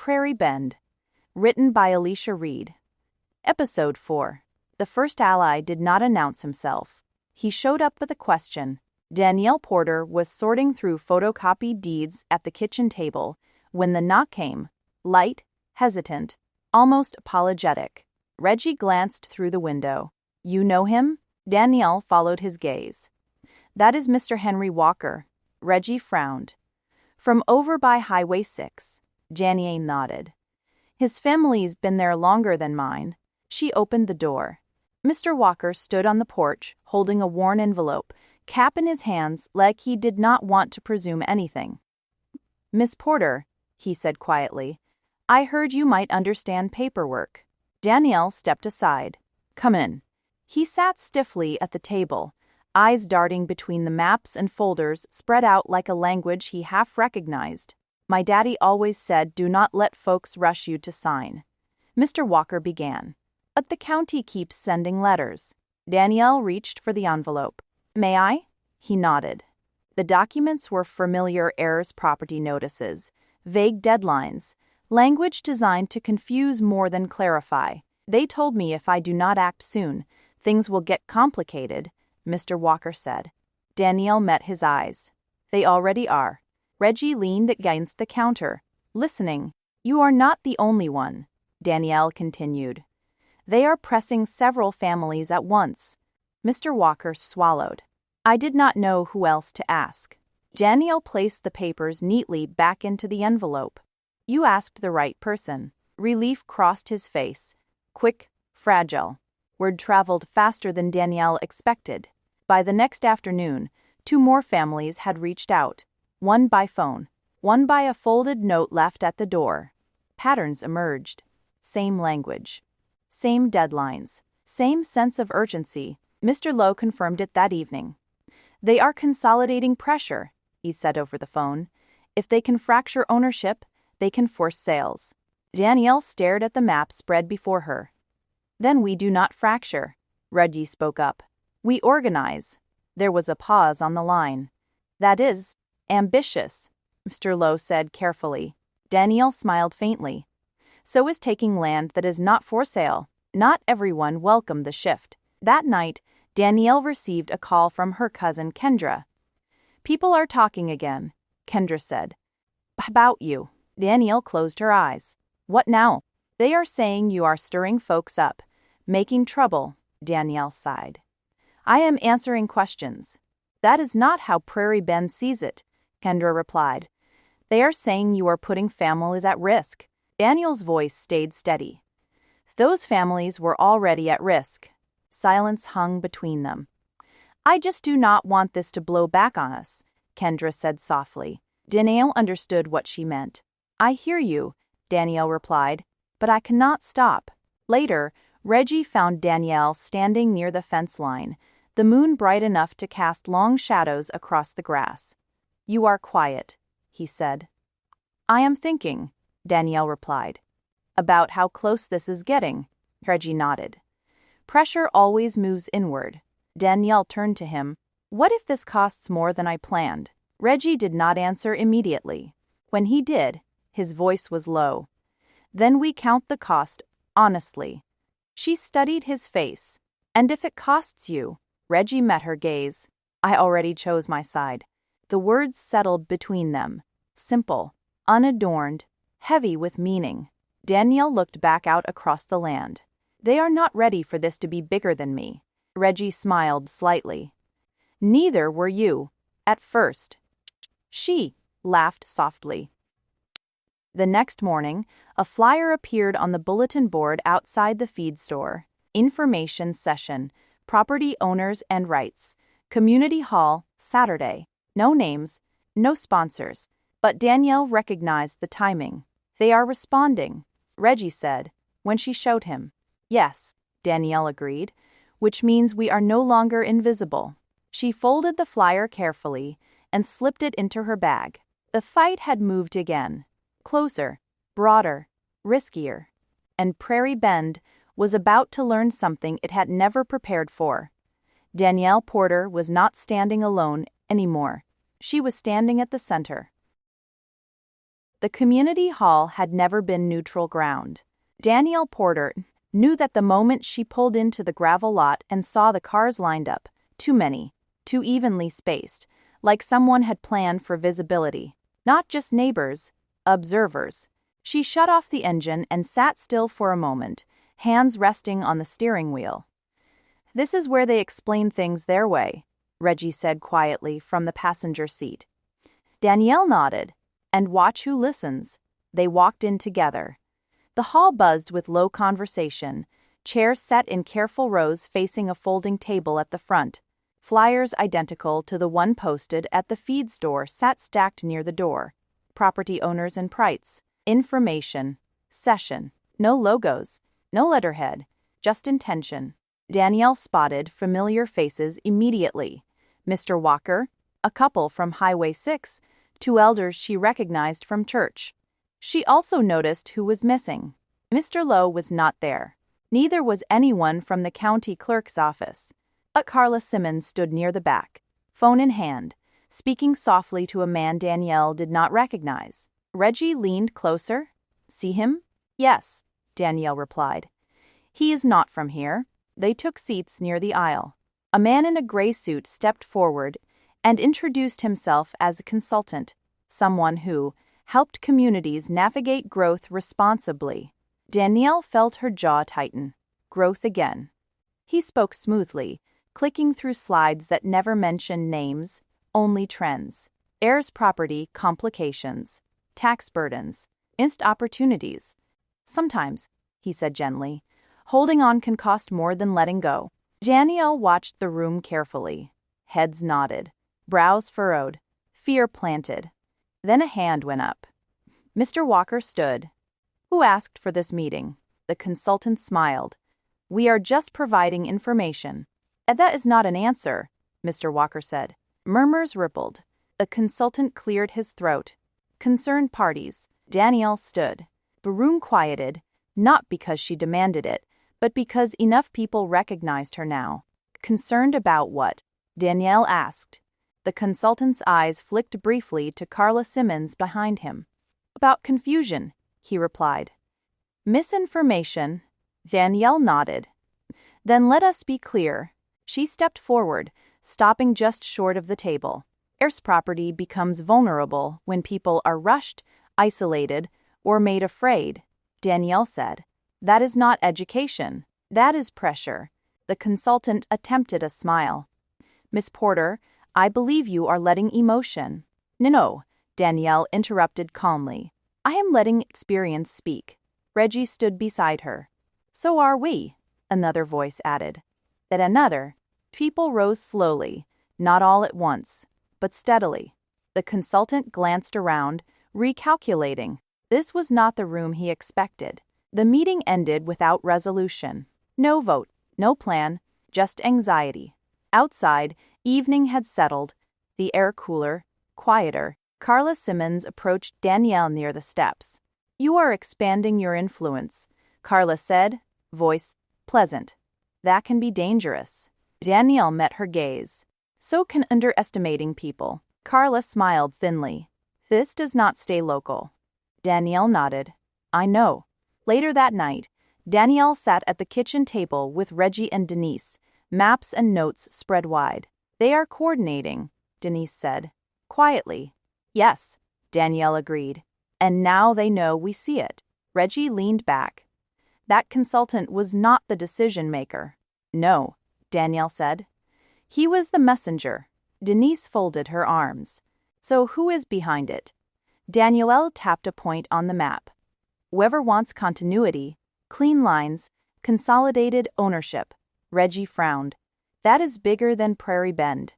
Prairie Bend. Written by Alicia Reed. Episode 4. The first ally did not announce himself. He showed up with a question. Danielle Porter was sorting through photocopied deeds at the kitchen table when the knock came, light, hesitant, almost apologetic. Reggie glanced through the window. "You know him?" Danielle followed his gaze. "That is Mr. Henry Walker." Reggie frowned. "From over by Highway 6. Danielle nodded. "His family's been there longer than mine." She opened the door. Mr. Walker stood on the porch, holding a worn envelope, cap in his hands like he did not want to presume anything. "Miss Porter," he said quietly, "I heard you might understand paperwork." Danielle stepped aside. "Come in." He sat stiffly at the table, eyes darting between the maps and folders spread out like a language he half recognized. "My daddy always said, do not let folks rush you to sign." Mr. Walker began. "But the county keeps sending letters." Danielle reached for the envelope. "May I?" He nodded. The documents were familiar heirs property notices, vague deadlines, language designed to confuse more than clarify. "They told me if I do not act soon, things will get complicated," Mr. Walker said. Danielle met his eyes. "They already are." Reggie leaned against the counter, listening. "You are not the only one," Danielle continued. "They are pressing several families at once." Mr. Walker swallowed. "I did not know who else to ask." Danielle placed the papers neatly back into the envelope. "You asked the right person." Relief crossed his face. Quick, fragile. Word traveled faster than Danielle expected. By the next afternoon, 2 more families had reached out, one by phone, one by a folded note left at the door. Patterns emerged. Same language. Same deadlines. Same sense of urgency. Mr. Lowe confirmed it that evening. "They are consolidating pressure," he said over the phone. "If they can fracture ownership, they can force sales." Danielle stared at the map spread before her. "Then we do not fracture," Reggie spoke up. "We organize." There was a pause on the line. "That is ambitious," Mr. Lowe said carefully. Danielle smiled faintly. "So is taking land that is not for sale." Not everyone welcomed the shift. That night, Danielle received a call from her cousin Kendra. "People are talking again," Kendra said. "About you." Danielle closed her eyes. "What now?" "They are saying you are stirring folks up, making trouble," Danielle sighed. "I am answering questions." "That is not how Prairie Bend sees it," Kendra replied. "They are saying you are putting families at risk." Danielle's voice stayed steady. "Those families were already at risk." Silence hung between them. "I just do not want this to blow back on us," Kendra said softly. Danielle understood what she meant. "I hear you," Danielle replied, "but I cannot stop." Later, Reggie found Danielle standing near the fence line, the moon bright enough to cast long shadows across the grass. "You are quiet," he said. "I am thinking," Danielle replied. "About how close this is getting," Reggie nodded. "Pressure always moves inward." Danielle turned to him. "What if this costs more than I planned?" Reggie did not answer immediately. When he did, his voice was low. "Then we count the cost, honestly." She studied his face. "And if it costs you?" Reggie met her gaze. "I already chose my side." The words settled between them. Simple, unadorned, heavy with meaning. Danielle looked back out across the land. "They are not ready for this to be bigger than me." Reggie smiled slightly. "Neither were you, at first." She laughed softly. The next morning, a flyer appeared on the bulletin board outside the feed store. Information session, property owners and rights, community hall, Saturday. No names, no sponsors. But Danielle recognized the timing. "They are responding," Reggie said, when she showed him. "Yes," Danielle agreed, "which means we are no longer invisible." She folded the flyer carefully and slipped it into her bag. The fight had moved again. Closer, broader, riskier. And Prairie Bend was about to learn something it had never prepared for. Danielle Porter was not standing alone anymore. She was standing at the center. The community hall had never been neutral ground. Danielle Porter knew that the moment she pulled into the gravel lot and saw the cars lined up, too many, too evenly spaced, like someone had planned for visibility, not just neighbors, observers. She shut off the engine and sat still for a moment, hands resting on the steering wheel. "This is where they explain things their way," Reggie said quietly from the passenger seat. Danielle nodded. "And watch who listens." They walked in together. The hall buzzed with low conversation, chairs set in careful rows facing a folding table at the front. Flyers identical to the one posted at the feed store sat stacked near the door. Property owners and price. Information. Session. No logos. No letterhead. Just intention. Danielle spotted familiar faces immediately. Mr. Walker, a couple from Highway 6, two elders she recognized from church. She also noticed who was missing. Mr. Lowe was not there. Neither was anyone from the county clerk's office. But Carla Simmons stood near the back, phone in hand, speaking softly to a man Danielle did not recognize. Reggie leaned closer. "See him?" "Yes," Danielle replied. "He is not from here." They took seats near the aisle. A man in a gray suit stepped forward and introduced himself as a consultant, someone who helped communities navigate growth responsibly. Danielle felt her jaw tighten. Growth again. He spoke smoothly, clicking through slides that never mentioned names, only trends. Heirs property complications, tax burdens, missed opportunities. "Sometimes," he said gently, "holding on can cost more than letting go." Danielle watched the room carefully. Heads nodded, brows furrowed, fear planted. Then a hand went up. Mr. Walker stood. "Who asked for this meeting?" The consultant smiled. "We are just providing information." "That is not an answer," Mr. Walker said. Murmurs rippled. The consultant cleared his throat. "Concerned parties." Danielle stood. The room quieted, not because she demanded it, but because enough people recognized her now. "Concerned about what?" Danielle asked. The consultant's eyes flicked briefly to Carla Simmons behind him. "About confusion," he replied. "Misinformation." Danielle nodded. "Then let us be clear." She stepped forward, stopping just short of the table. Heirs property becomes vulnerable when people are rushed, isolated, or made afraid, Danielle said. "That is not education. That is pressure." The consultant attempted a smile. "Miss Porter, I believe you are letting emotion." No, Danielle interrupted calmly. "I am letting experience speak." Reggie stood beside her. "So are we," another voice added. Then another. People rose slowly, not all at once, but steadily. The consultant glanced around, recalculating. This was not the room he expected. The meeting ended without resolution. No vote, no plan, just anxiety. Outside, evening had settled, the air cooler, quieter. Carla Simmons approached Danielle near the steps. "You are expanding your influence," Carla said, voice pleasant. "That can be dangerous." Danielle met her gaze. "So can underestimating people." Carla smiled thinly. "This does not stay local." Danielle nodded. "I know." Later that night, Danielle sat at the kitchen table with Reggie and Denise, maps and notes spread wide. "They are coordinating," Denise said. Quietly. "Yes," Danielle agreed. "And now they know we see it." Reggie leaned back. That consultant was not the decision maker. "No," Danielle said. "He was the messenger." Denise folded her arms. "So who is behind it?" Danielle tapped a point on the map. "Whoever wants continuity, clean lines, consolidated ownership." Reggie frowned. "That is bigger than Prairie Bend."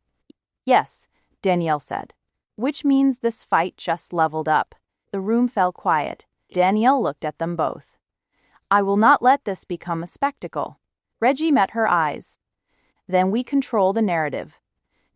"Yes," Danielle said. "Which means this fight just leveled up." The room fell quiet. Danielle looked at them both. "I will not let this become a spectacle." Reggie met her eyes. "Then we control the narrative."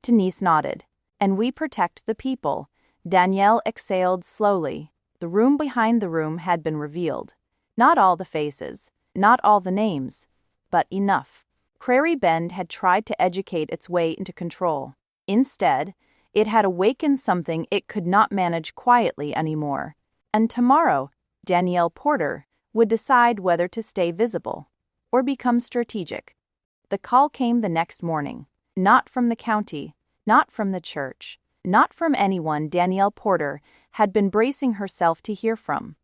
Denise nodded. "And we protect the people." Danielle exhaled slowly. The room behind the room had been revealed. Not all the faces, not all the names, but enough. Prairie Bend had tried to educate its way into control. Instead, it had awakened something it could not manage quietly anymore. And tomorrow, Danielle Porter would decide whether to stay visible or become strategic. The call came the next morning, not from the county, not from the church, not from anyone Danielle Porter had been bracing herself to hear from.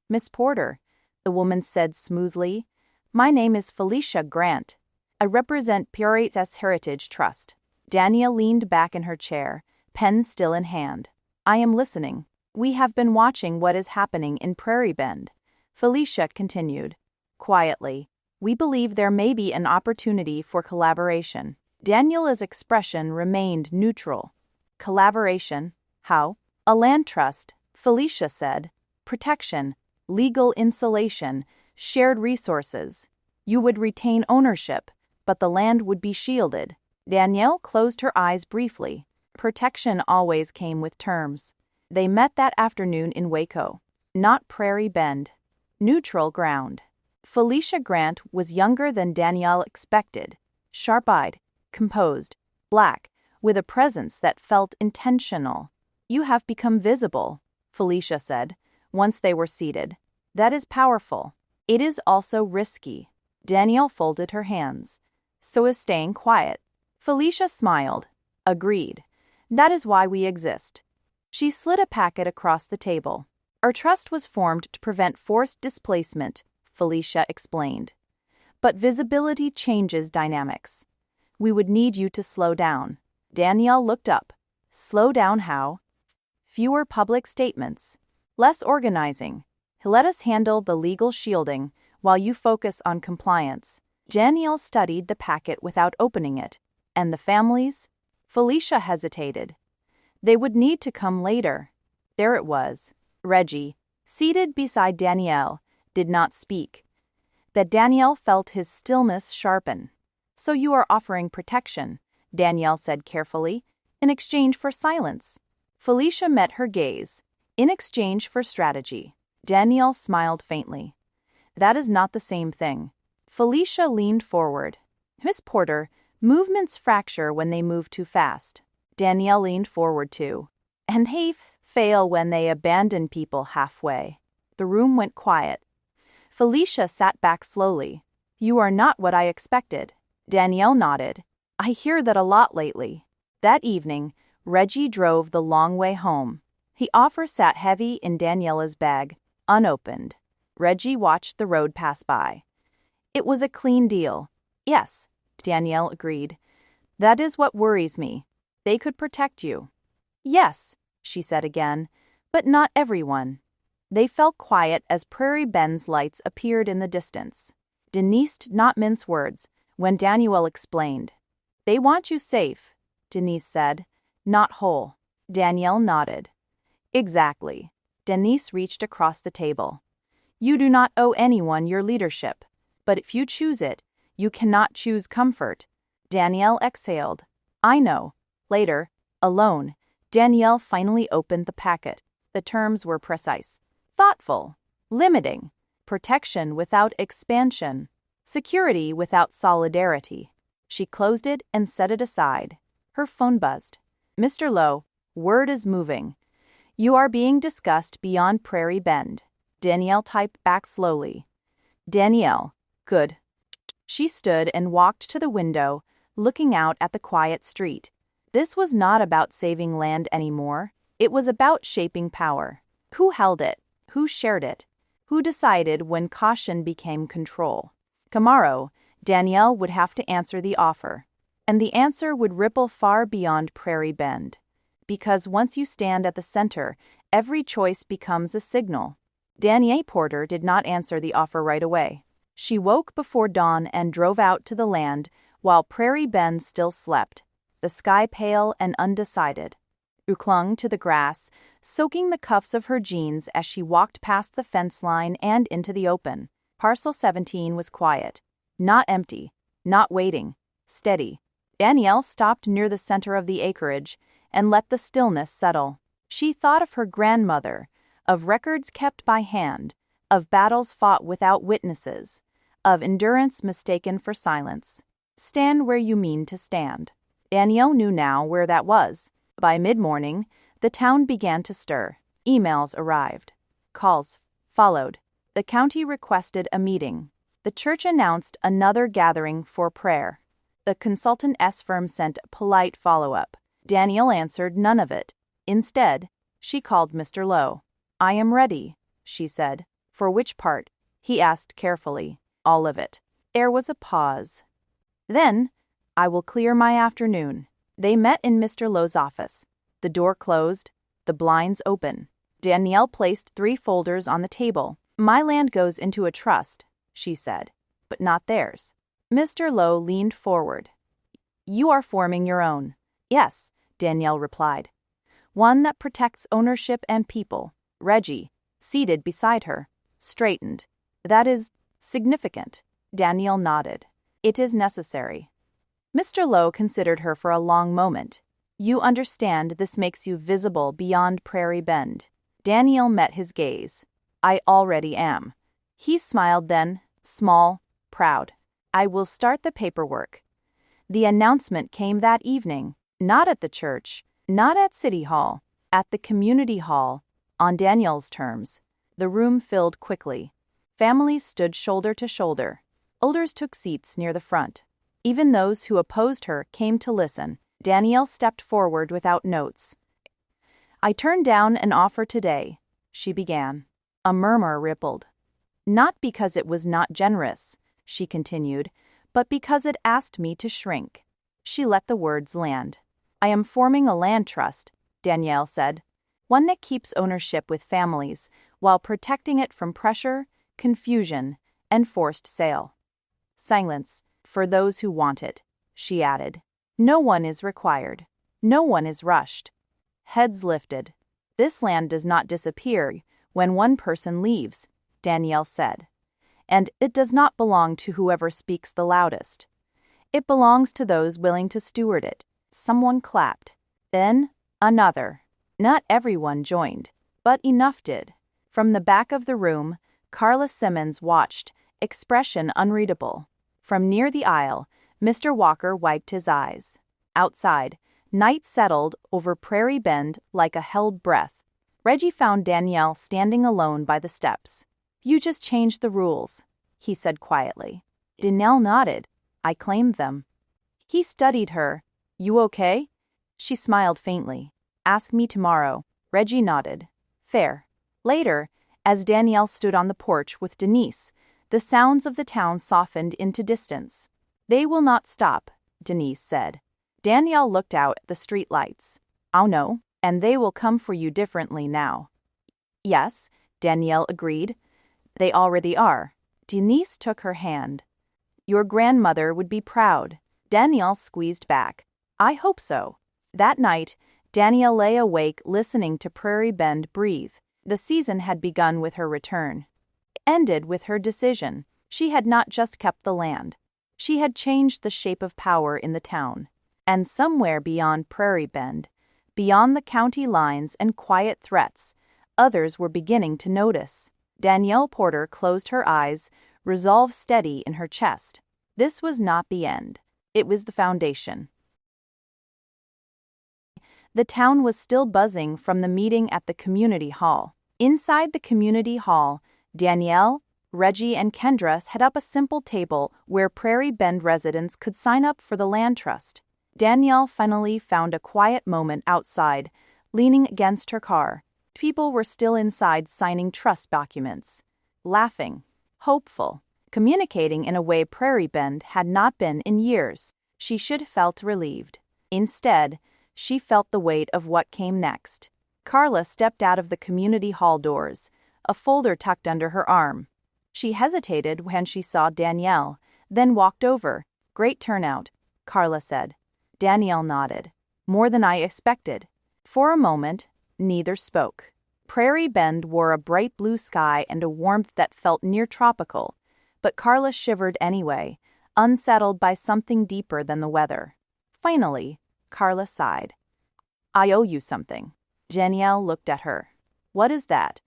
"Miss Porter," the woman said smoothly, "my name is Felicia Grant. I represent Prairie Bend Heritage Trust." Danielle leaned back in her chair, pen still in hand. "I am listening. We have been watching what is happening in Prairie Bend," Felicia continued. Quietly, "We believe there may be an opportunity for collaboration." Danielle's expression remained neutral. "Collaboration? How?" "A land trust," Felicia said. "Protection, legal insulation, shared resources. You would retain ownership, but the land would be shielded." Danielle closed her eyes briefly. Protection always came with terms. They met that afternoon in Waco. Not Prairie Bend. Neutral ground. Felicia Grant was younger than Danielle expected. Sharp-eyed, composed, black, with a presence that felt intentional. "You have become visible," Felicia said, once they were seated. "That is powerful. It is also risky." Danielle folded her hands. "So is staying quiet." Felicia smiled. "Agreed. That is why we exist." She slid a packet across the table. "Our trust was formed to prevent forced displacement," Felicia explained. "But visibility changes dynamics. We would need you to slow down." Danielle looked up. "Slow down how?" "Fewer public statements. Less organizing. Let us handle the legal shielding while you focus on compliance." Danielle studied the packet without opening it. "And the families?" Felicia hesitated. "They would need to come later." There it was. Reggie, seated beside Danielle, did not speak. That Danielle felt his stillness sharpen. "So you are offering protection," Danielle said carefully, "in exchange for silence." Felicia met her gaze. "In exchange for strategy." Danielle smiled faintly. "That is not the same thing." Felicia leaned forward. "Miss Porter, movements fracture when they move too fast." Danielle leaned forward too. "And they fail when they abandon people halfway." The room went quiet. Felicia sat back slowly. "You are not what I expected." Danielle nodded. "I hear that a lot lately." That evening, Reggie drove the long way home. The offer sat heavy in Daniela's bag, unopened. Reggie watched the road pass by. "It was a clean deal." "Yes," Danielle agreed. "That is what worries me. They could protect you." "Yes," she said again, "but not everyone." They fell quiet as Prairie Bend's lights appeared in the distance. Denise did not mince words when Danielle explained. "They want you safe," Denise said, "not whole." Danielle nodded. "Exactly." Denise reached across the table. "You do not owe anyone your leadership, but if you choose it, you cannot choose comfort." Danielle exhaled. "I know." Later, alone, Danielle finally opened the packet. The terms were precise. Thoughtful. Limiting. Protection without expansion. Security without solidarity. She closed it and set it aside. Her phone buzzed. "Mr. Lowe, word is moving. You are being discussed beyond Prairie Bend." Danielle typed back slowly. "Danielle, good." She stood and walked to the window, looking out at the quiet street. This was not about saving land anymore. It was about shaping power. Who held it? Who shared it? Who decided when caution became control? Tomorrow, Danielle would have to answer the offer. And the answer would ripple far beyond Prairie Bend. Because once you stand at the center, every choice becomes a signal. Danielle Porter did not answer the offer right away. She woke before dawn and drove out to the land while Prairie Bend still slept, the sky pale and undecided. She clung to the grass, soaking the cuffs of her jeans as she walked past the fence line and into the open. Parcel 17 was quiet. Not empty. Not waiting. Steady. Danielle stopped near the center of the acreage and let the stillness settle. She thought of her grandmother, of records kept by hand, of battles fought without witnesses, of endurance mistaken for silence. Stand where you mean to stand. Danielle knew now where that was. By mid-morning, the town began to stir. Emails arrived. Calls followed. The county requested a meeting. The church announced another gathering for prayer. The consultant's firm sent a polite follow-up. Danielle answered none of it. Instead, she called Mr. Lowe. "I am ready," she said. "For which part?" he asked carefully. "All of it." There was a pause. "Then, I will clear my afternoon." They met in Mr. Lowe's office. The door closed, the blinds open. Danielle placed 3 folders on the table. "My land goes into a trust," she said, "but not theirs." Mr. Lowe leaned forward. "You are forming your own." "Yes," Danielle replied. "One that protects ownership and people." Reggie, seated beside her, straightened. "That is significant." Danielle nodded. "It is necessary." Mr. Lowe considered her for a long moment. "You understand this makes you visible beyond Prairie Bend." Danielle met his gaze. "I already am." He smiled then, small, proud. "I will start the paperwork." The announcement came that evening, not at the church, not at City Hall, at the community hall, on Danielle's terms. The room filled quickly. Families stood shoulder to shoulder. Elders took seats near the front. Even those who opposed her came to listen. Danielle stepped forward without notes. "I turned down an offer today," she began. A murmur rippled. "Not because it was not generous," she continued, "but because it asked me to shrink." She let the words land. "I am forming a land trust," Danielle said, "one that keeps ownership with families while protecting it from pressure, confusion, and forced sale." "Silence for those who want it," she added. "No one is required. No one is rushed." Heads lifted. "This land does not disappear when one person leaves," Danielle said. "And it does not belong to whoever speaks the loudest. It belongs to those willing to steward it." Someone clapped. Then another. Not everyone joined, but enough did. From the back of the room, Carla Simmons watched, expression unreadable. From near the aisle, Mr. Walker wiped his eyes. Outside, night settled over Prairie Bend like a held breath. Reggie found Danielle standing alone by the steps. "You just changed the rules," he said quietly. Danielle nodded. "I claimed them." He studied her. "You okay?" She smiled faintly. "Ask me tomorrow." Reggie nodded. "Fair." Later, as Danielle stood on the porch with Denise, the sounds of the town softened into distance. "They will not stop," Denise said. Danielle looked out at the street lights. "Oh no, and they will come for you differently now." "Yes," Danielle agreed. "They already are." Denise took her hand. "Your grandmother would be proud." Danielle squeezed back. "I hope so." That night, Danielle lay awake listening to Prairie Bend breathe. The season had begun with her return. It ended with her decision. She had not just kept the land. She had changed the shape of power in the town. And somewhere beyond Prairie Bend, beyond the county lines and quiet threats, others were beginning to notice. Danielle Porter closed her eyes, resolve steady in her chest. This was not the end. It was the foundation. The town was still buzzing from the meeting at the community hall. Inside the community hall, Danielle, Reggie, and Kendra set up a simple table where Prairie Bend residents could sign up for the land trust. Danielle finally found a quiet moment outside, leaning against her car. People were still inside signing trust documents, laughing, hopeful, communicating in a way Prairie Bend had not been in years. She should have felt relieved. Instead, she felt the weight of what came next. Carla stepped out of the community hall doors, a folder tucked under her arm. She hesitated when she saw Danielle, then walked over. "Great turnout," Carla said. Danielle nodded. "More than I expected." For a moment, neither spoke. Prairie Bend wore a bright blue sky and a warmth that felt near tropical, but Carla shivered anyway, unsettled by something deeper than the weather. Finally, Carla sighed. "I owe you something." Danielle looked at her. "What is that?"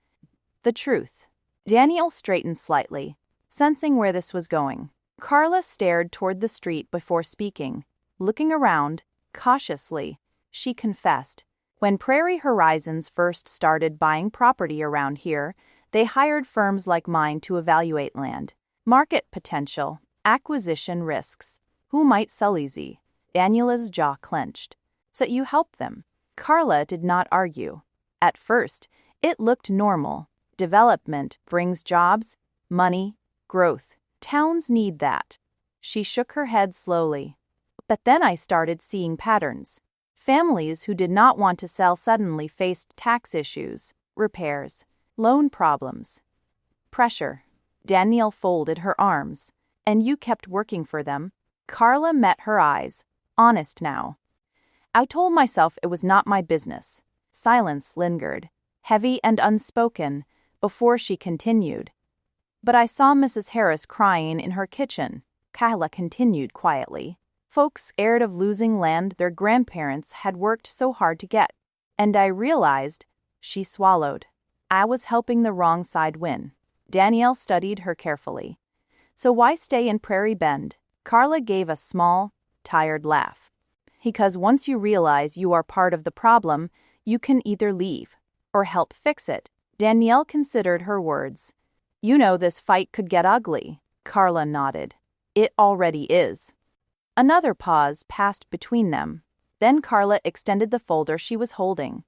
"The truth." Danielle straightened slightly, sensing where this was going. Carla stared toward the street before speaking. Looking around, cautiously, she confessed, "When Prairie Horizons first started buying property around here, They hired firms like mine to evaluate land, market potential, acquisition risks. Who might sell easy? Daniela's jaw clenched. So you help them. Carla did not argue. At first, it looked normal. Development brings jobs, money, growth. Towns need that. She shook her head slowly. But then I started seeing patterns. Families who did not want to sell suddenly faced tax issues, repairs, loan problems. Pressure. Danielle folded her arms. And you kept working for them? Carla met her eyes, honest now. I told myself it was not my business. Silence lingered, heavy and unspoken, before she continued. But I saw Mrs. Harris crying in her kitchen. Carla continued quietly. Folks scared of losing land their grandparents had worked so hard to get. And I realized, she swallowed, I was helping the wrong side win. Danielle studied her carefully. So why stay in Prairie Bend? Carla gave a small, tired laugh. Because once you realize you are part of the problem, you can either leave or help fix it. Danielle considered her words. You know this fight could get ugly. Carla nodded. It already is. Another pause passed between them. Then Carla extended the folder she was holding.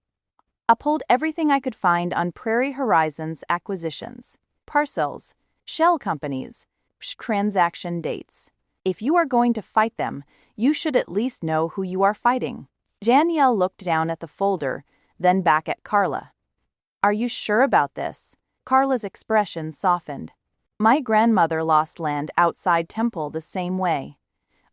I pulled everything I could find on Prairie Horizons acquisitions, parcels, shell companies, transaction dates. If you are going to fight them, you should at least know who you are fighting. Danielle looked down at the folder, then back at Carla. Are you sure about this? Carla's expression softened. My grandmother lost land outside Temple the same way.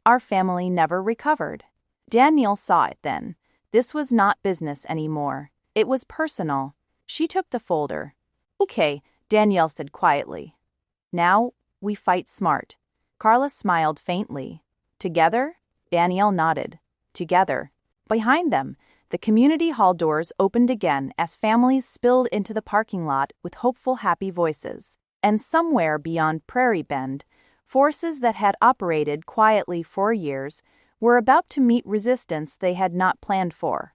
Our family never recovered. Danielle saw it then. This was not business anymore. It was personal. She took the folder. Okay, Danielle said quietly. Now, we fight smart. Carla smiled faintly. Together? Danielle nodded. Together. Behind them, the community hall doors opened again as families spilled into the parking lot with hopeful, happy voices. And somewhere beyond Prairie Bend, forces that had operated quietly for years were about to meet resistance they had not planned for.